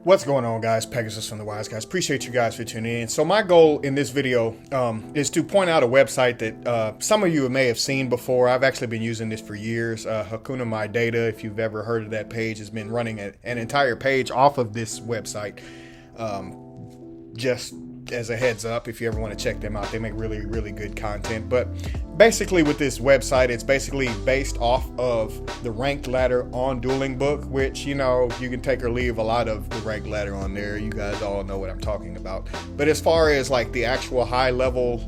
What's going on, guys? Pegasus from the Wise Guys. Appreciate you guys for tuning in. So my goal in this video is to point out a website that some of you may have seen before. I've actually been using this for years. Hakuna My Data, if you've ever heard of that page, has been running an entire page off of this website. Just as a heads up, if you ever want to check them out, they make really, really good content. But basically with this website, it's basically based off of the ranked ladder on Dueling Book, which, you know, you can take or leave a lot of the ranked ladder on there. You guys all know what I'm talking about. But as far as like the actual high level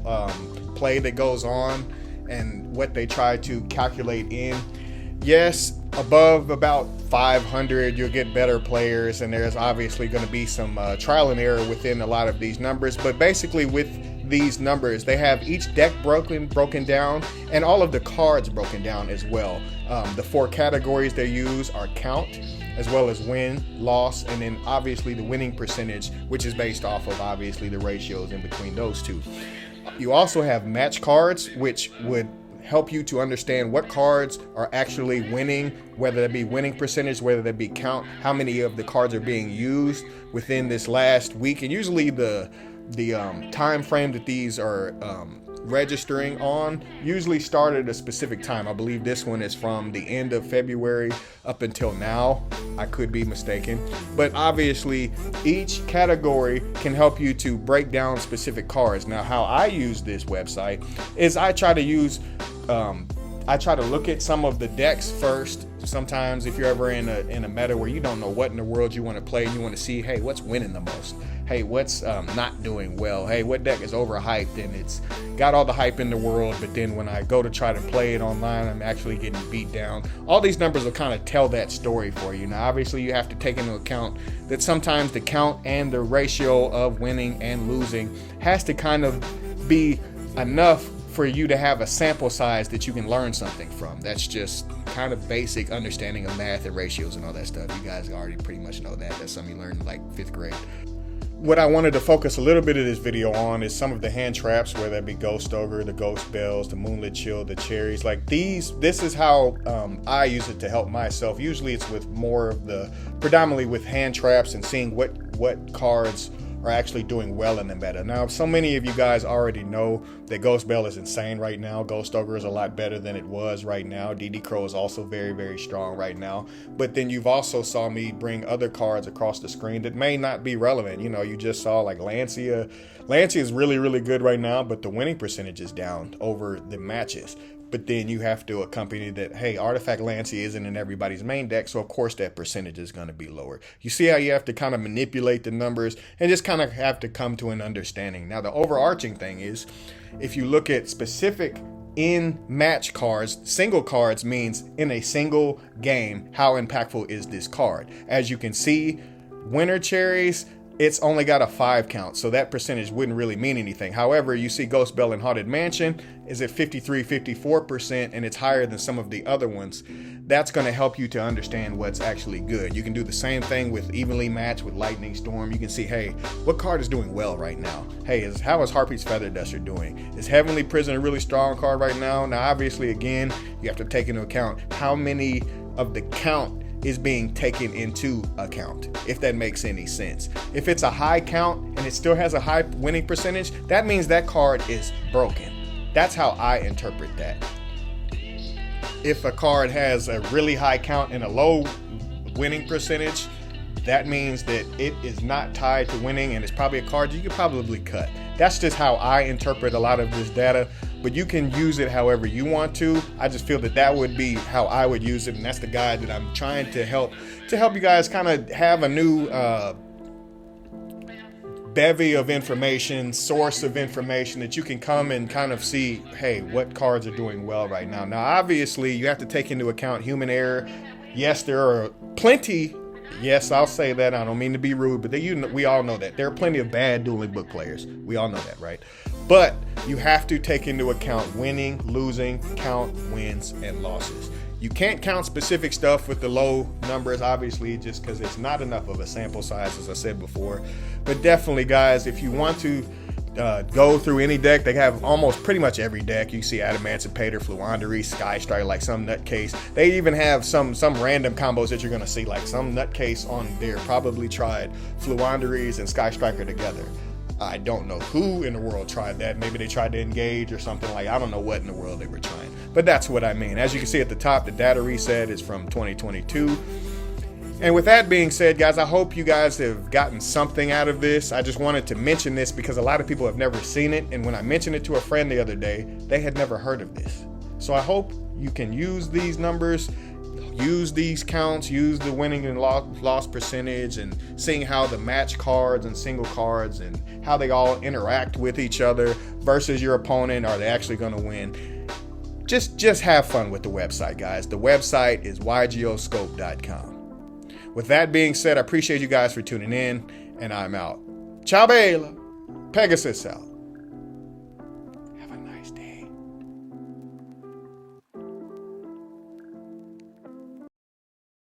play that goes on and what they try to calculate in, yes, above about 500 you'll get better players, and there's obviously going to be some trial and error within a lot of these numbers. But basically with these numbers, they have each deck broken down and all of the cards broken down as well. The 4 categories they use are count, as well as win, loss, and then obviously the winning percentage, which is based off of obviously the ratios in between those two. You also have match cards, which would help you to understand what cards are actually winning, whether that be winning percentage, whether that be count, how many of the cards are being used within this last week. And usually the time frame that these are registering on usually start at a specific time. I believe this one is from the end of February up until now. I could be mistaken, but obviously each category can help you to break down specific cards. Now, how I use this website is I try to look at some of the decks first. Sometimes if you're ever in a meta where you don't know what in the world you want to play, and you want to see, hey, what's winning the most? Hey, what's not doing well? Hey, what deck is overhyped and it's got all the hype in the world, but then when I go to try to play it online, I'm actually getting beat down. All these numbers will kind of tell that story for you. Now, obviously, you have to take into account that sometimes the count and the ratio of winning and losing has to kind of be enough for you to have a sample size that you can learn something from. That's just kind of basic understanding of math and ratios and all that stuff. You guys already pretty much know that. That's something you learned in like 5th grade. What I wanted to focus a little bit of this video on is some of the hand traps, whether that be Ghost Ogre, the Ghost Bells, the Moonlit Shield, the Cherries. Like this is how I use it to help myself. Usually it's with more of predominantly with hand traps and seeing what cards are actually doing well in the meta. Now, so many of you guys already know that Ghost Bell is insane right now. Ghost Ogre is a lot better than it was right now. DD Crow is also very, very strong right now. But then you've also saw me bring other cards across the screen that may not be relevant. You know, you just saw like Lancia. Lancia is really, really good right now, but the winning percentage is down over the matches. But then you have to accompany that, hey, Artifact Lancia isn't in everybody's main deck, so of course that percentage is going to be lower. You see how you have to kind of manipulate the numbers and just kind of have to come to an understanding. Now, the overarching thing is, if you look at specific in-match cards, single cards means in a single game, how impactful is this card? As you can see, Winter Cherries, it's only got a 5 count, so that percentage wouldn't really mean anything. However, you see Ghost Bell and Haunted Mansion is at 53-54%, and it's higher than some of the other ones. That's going to help you to understand what's actually good. You can do the same thing with evenly matched with Lightning Storm. You can see, hey, what card is doing well right now? Hey, how is Harpy's Feather Duster doing? Is Heavenly Prison a really strong card right now? Now, obviously, again, you have to take into account how many of the count is being taken into account, if that makes any sense. If it's a high count and it still has a high winning percentage, that means that card is broken. That's how I interpret that. If a card has a really high count and a low winning percentage, that means that it is not tied to winning and it's probably a card you could probably cut. That's just how I interpret a lot of this data, but you can use it however you want to. I just feel that would be how I would use it, and that's the guide that I'm trying to help you guys kind of have a new bevy of information, source of information that you can come and kind of see, hey, what cards are doing well right now. Now, obviously, you have to take into account human error. Yes, there are plenty. Yes, I'll say that. I don't mean to be rude, but we all know that. There are plenty of bad Dueling Book players. We all know that, right? But you have to take into account winning, losing, count, wins, and losses. You can't count specific stuff with the low numbers, obviously, just because it's not enough of a sample size, as I said before. But definitely, guys, if you want to go through any deck. They have almost pretty much every deck. You see Adamantipator, Fluandery, Sky Striker, like some nutcase. They even have some random combos that you're gonna see, like some nutcase on there probably tried Fluanderies and Sky Striker together. I don't know who in the world tried that. Maybe they tried to engage or something. Like, I don't know what in the world they were trying, but that's what I mean. As you can see at the top, the data reset is from 2022. And with that being said, guys, I hope you guys have gotten something out of this. I just wanted to mention this because a lot of people have never seen it. And when I mentioned it to a friend the other day, they had never heard of this. So I hope you can use these numbers, use these counts, use the winning and loss percentage, and seeing how the match cards and single cards and how they all interact with each other versus your opponent. Are they actually going to win? Just have fun with the website, guys. The website is ygoscope.com. With that being said, I appreciate you guys for tuning in, and I'm out. Ciao, Bella. Pegasus out.